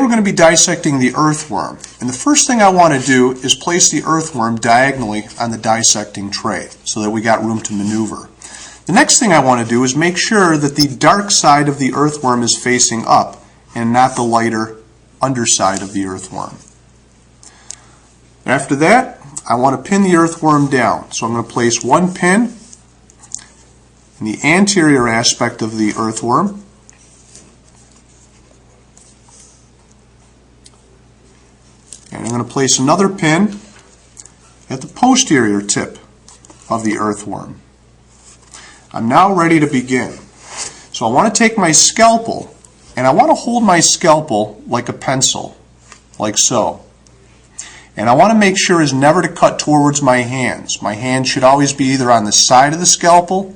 we're going to be dissecting the earthworm. And the first thing I want to do is place the earthworm diagonally on the dissecting tray so that we got room to maneuver. The next thing I want to do is make sure that the dark side of the earthworm is facing up and not the lighter underside of the earthworm. After that, I want to pin the earthworm down. So I'm going to place one pin in the anterior aspect of the earthworm. And I'm going to place another pin at the posterior tip of the earthworm. I'm now ready to begin. So I want to take my scalpel, and I want to hold my scalpel like a pencil, like so. And I want to make sure is never to cut towards my hands. My hand should always be either on the side of the scalpel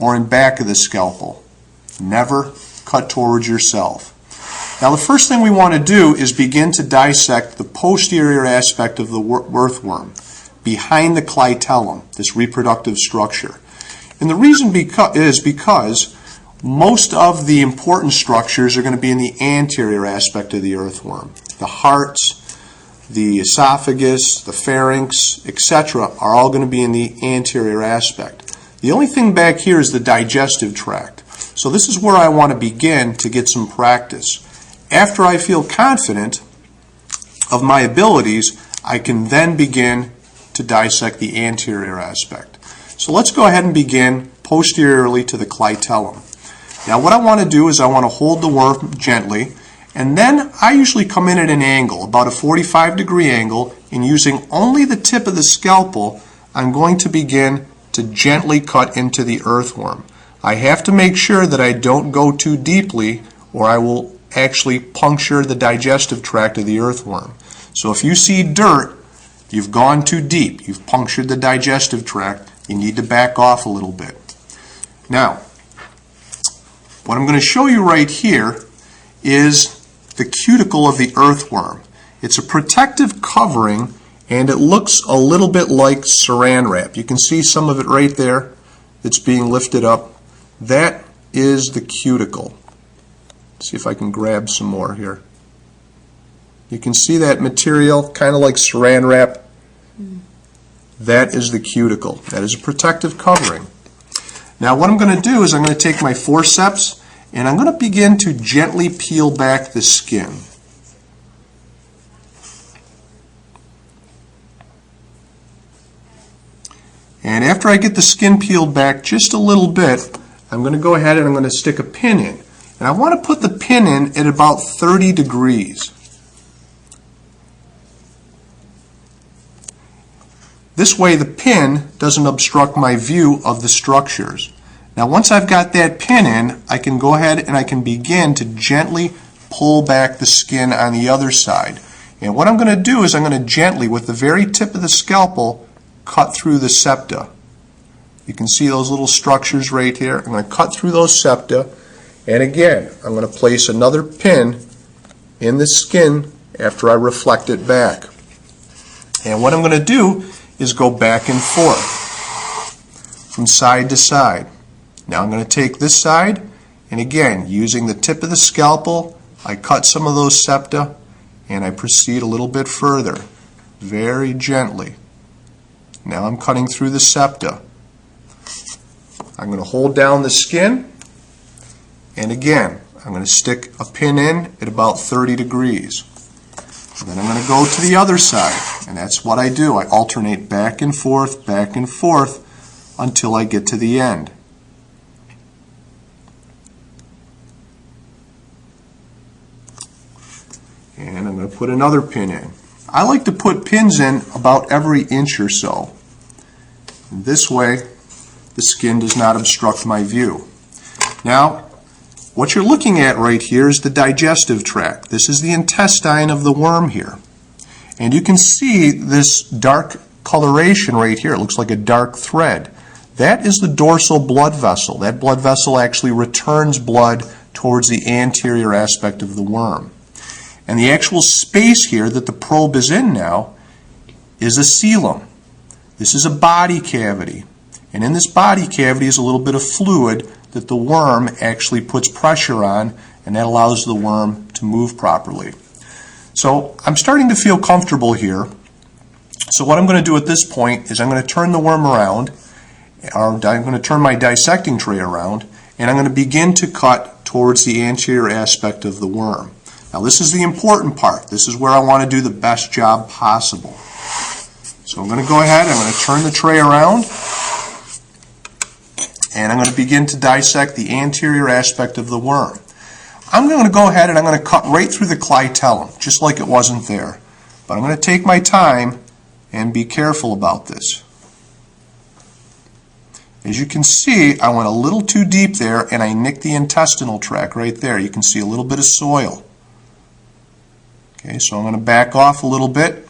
or in back of the scalpel. Never cut towards yourself. Now the first thing we want to do is begin to dissect the posterior aspect of the earthworm, behind the clitellum, this reproductive structure. And the reason is because most of the important structures are going to be in the anterior aspect of the earthworm. The heart, the esophagus, the pharynx, etc. are all going to be in the anterior aspect. The only thing back here is the digestive tract. So this is where I want to begin to get some practice. After I feel confident of my abilities, I can then begin to dissect the anterior aspect. So let's go ahead and begin posteriorly to the clitellum. Now what I want to do is I want to hold the worm gently, and then I usually come in at an angle, about a 45-degree angle, and using only the tip of the scalpel, I'm going to begin to gently cut into the earthworm. I have to make sure that I don't go too deeply, or I will actually puncture the digestive tract of the earthworm. So if you see dirt, you've gone too deep. You've punctured the digestive tract. You need to back off a little bit. Now, what I'm going to show you right here is the cuticle of the earthworm. It's a protective covering, and it looks a little bit like saran wrap. You can see some of it right there that's being lifted up. That is the cuticle. See if I can grab some more here. You can see that material, kind of like saran wrap. That is the cuticle. That is a protective covering. Now what I'm going to do is I'm going to take my forceps and I'm going to begin to gently peel back the skin. And after I get the skin peeled back just a little bit, I'm going to go ahead and I'm going to stick a pin in. And I want to put the pin in at about 30 degrees. This way the pin doesn't obstruct my view of the structures. Now once I've got that pin in, I can go ahead and I can begin to gently pull back the skin on the other side. And what I'm going to do is I'm going to gently, with the very tip of the scalpel, cut through the septa. You can see those little structures right here. I'm going to cut through those septa. And again, I'm going to place another pin in the skin after I reflect it back. And what I'm going to do is go back and forth from side to side. Now I'm going to take this side, and again, using the tip of the scalpel, I cut some of those septa, and I proceed a little bit further, very gently. Now I'm cutting through the septa. I'm going to hold down the skin, and again, I'm going to stick a pin in at about 30 degrees. And then I'm going to go to the other side, and that's what I do. I alternate back and forth until I get to the end. And I'm going to put another pin in. I like to put pins in about every inch or so. And this way, the skin does not obstruct my view. Now, what you're looking at right here is the digestive tract. This is the intestine of the worm here. And you can see this dark coloration right here. It looks like a dark thread. That is the dorsal blood vessel. That blood vessel actually returns blood towards the anterior aspect of the worm. And the actual space here that the probe is in now is a coelom. This is a body cavity. And in this body cavity is a little bit of fluid that the worm actually puts pressure on, and that allows the worm to move properly. So I'm starting to feel comfortable here. So what I'm going to do at this point is I'm going to turn the worm around, or I'm going to turn my dissecting tray around, and I'm going to begin to cut towards the anterior aspect of the worm. Now this is the important part. This is where I want to do the best job possible. So I'm going to go ahead, I'm going to turn the tray around, and I'm going to begin to dissect the anterior aspect of the worm. I'm going to go ahead and I'm going to cut right through the clitellum, just like it wasn't there. But I'm going to take my time and be careful about this. As you can see, I went a little too deep there and I nicked the intestinal tract right there. You can see a little bit of soil. Okay, so I'm going to back off a little bit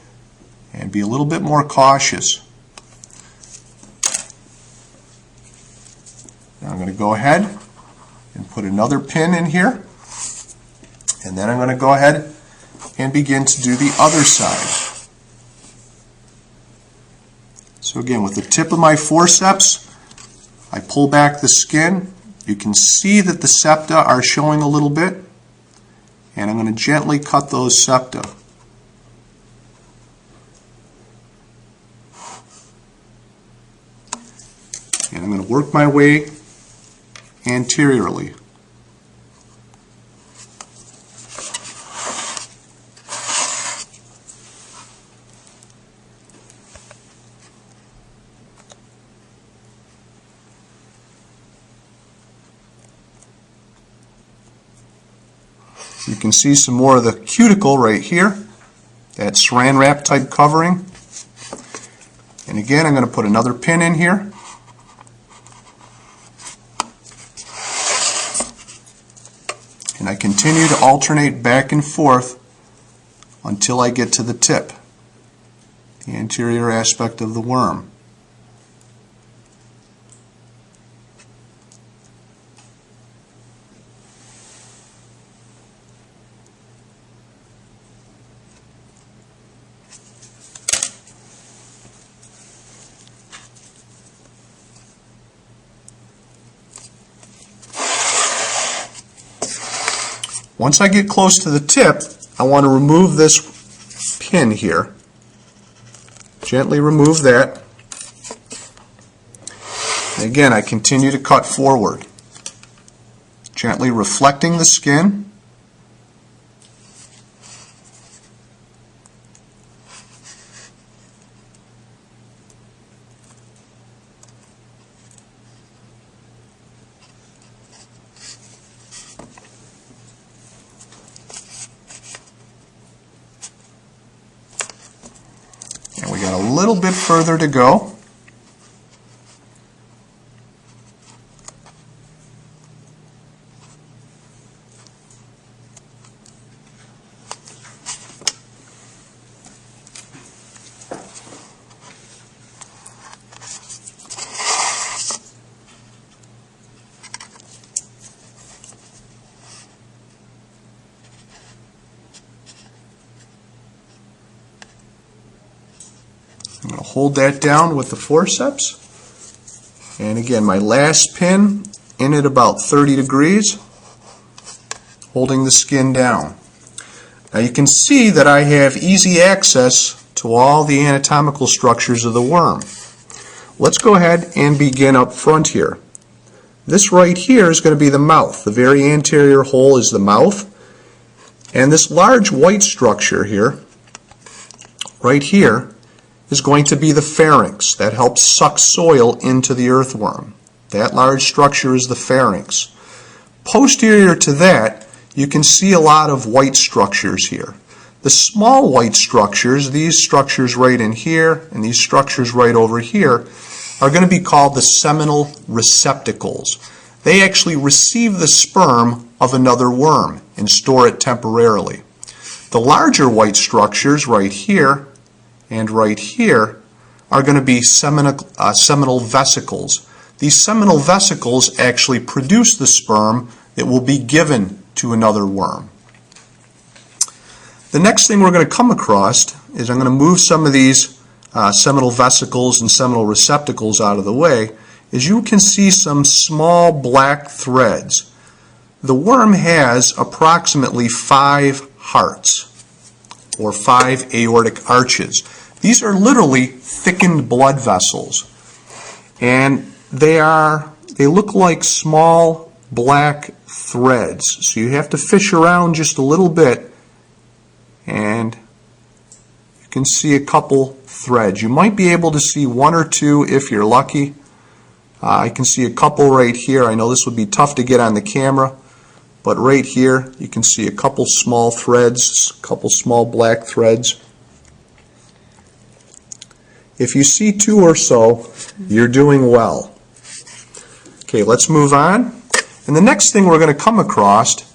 and be a little bit more cautious. Now I'm going to go ahead and put another pin in here, and then I'm going to go ahead and begin to do the other side. So again, with the tip of my forceps, I pull back the skin. You can see that the septa are showing a little bit, and I'm going to gently cut those septa. And I'm going to work my way anteriorly. You can see some more of the cuticle right here, that saran wrap type covering. And again, I'm going to put another pin in here. And I continue to alternate back and forth until I get to the tip, the anterior aspect of the worm. Once I get close to the tip, I want to remove this pin here. Gently remove that. And again, I continue to cut forward, gently reflecting the skin. And we got a little bit further to go. I'm going to hold that down with the forceps. And again, my last pin in at about 30 degrees, holding the skin down. Now you can see that I have easy access to all the anatomical structures of the worm. Let's go ahead and begin up front here. This right here is going to be the mouth. The very anterior hole is the mouth. And this large white structure here, right here, is going to be the pharynx that helps suck soil into the earthworm. That large structure is the pharynx. Posterior to that, you can see a lot of white structures here. The small white structures, these structures right in here and these structures right over here, are going to be called the seminal receptacles. They actually receive the sperm of another worm and store it temporarily. The larger white structures right here and right here are going to be seminal vesicles. These seminal vesicles actually produce the sperm that will be given to another worm. The next thing we're going to come across is I'm going to move some of these seminal vesicles and seminal receptacles out of the way. As you can see, some small black threads. The worm has approximately 5 hearts. or 5 aortic arches. These are literally thickened blood vessels, and they look like small black threads. So you have to fish around just a little bit, and you can see a couple threads. You might be able to see one or two if you're lucky. I can see a couple right here. I know this would be tough to get on the camera, but right here you can see a couple small threads, a couple small black threads. If you see two or so, you're doing well. Okay, let's move on. And the next thing we're going to come across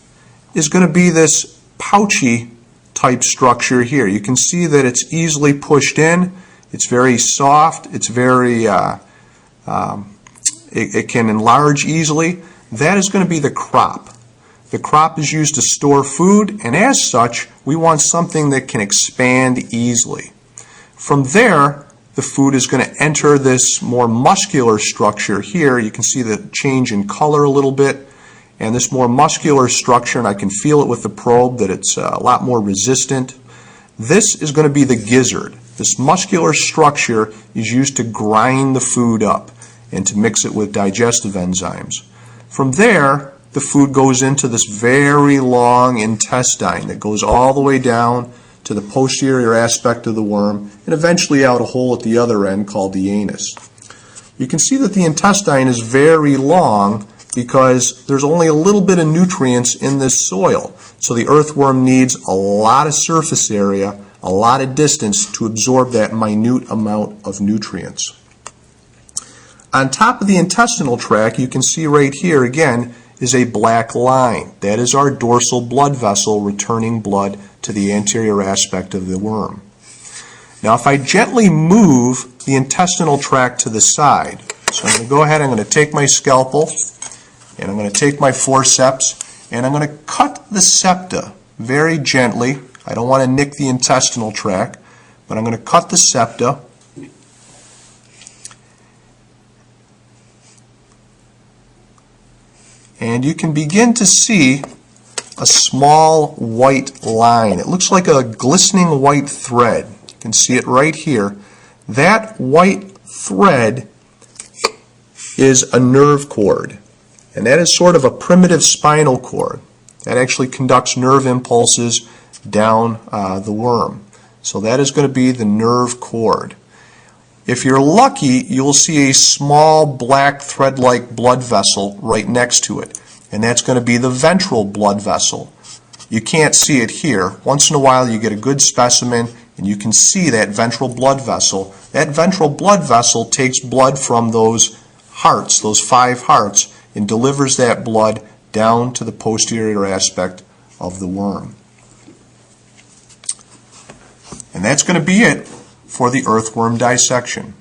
is going to be this pouchy type structure here. You can see that it's easily pushed in. It's very soft. It's very it can enlarge easily. That is going to be the crop. The crop is used to store food, and as such, we want something that can expand easily. From there, the food is going to enter this more muscular structure here. You can see the change in color a little bit, and this more muscular structure, and I can feel it with the probe that it's a lot more resistant. This is going to be the gizzard. This muscular structure is used to grind the food up and to mix it with digestive enzymes. From there, the food goes into this very long intestine that goes all the way down to the posterior aspect of the worm and eventually out a hole at the other end called the anus. You can see that the intestine is very long because there's only a little bit of nutrients in this soil. So the earthworm needs a lot of surface area, a lot of distance to absorb that minute amount of nutrients. On top of the intestinal tract, you can see right here again is a black line. That is our dorsal blood vessel returning blood to the anterior aspect of the worm. Now if I gently move the intestinal tract to the side, so I'm going to go ahead, I'm going to take my scalpel and I'm going to take my forceps and I'm going to cut the septa very gently. I don't want to nick the intestinal tract, but I'm going to cut the septa. And you can begin to see a small white line. It looks like a glistening white thread. You can see it right here. That white thread is a nerve cord. And that is sort of a primitive spinal cord. That actually conducts nerve impulses down the worm. So that is going to be the nerve cord. If you're lucky, you'll see a small black thread-like blood vessel right next to it, and that's going to be the ventral blood vessel. You can't see it here. Once in a while you get a good specimen and you can see that ventral blood vessel. That ventral blood vessel takes blood from those hearts, those 5 hearts, and delivers that blood down to the posterior aspect of the worm. And that's going to be it for the earthworm dissection.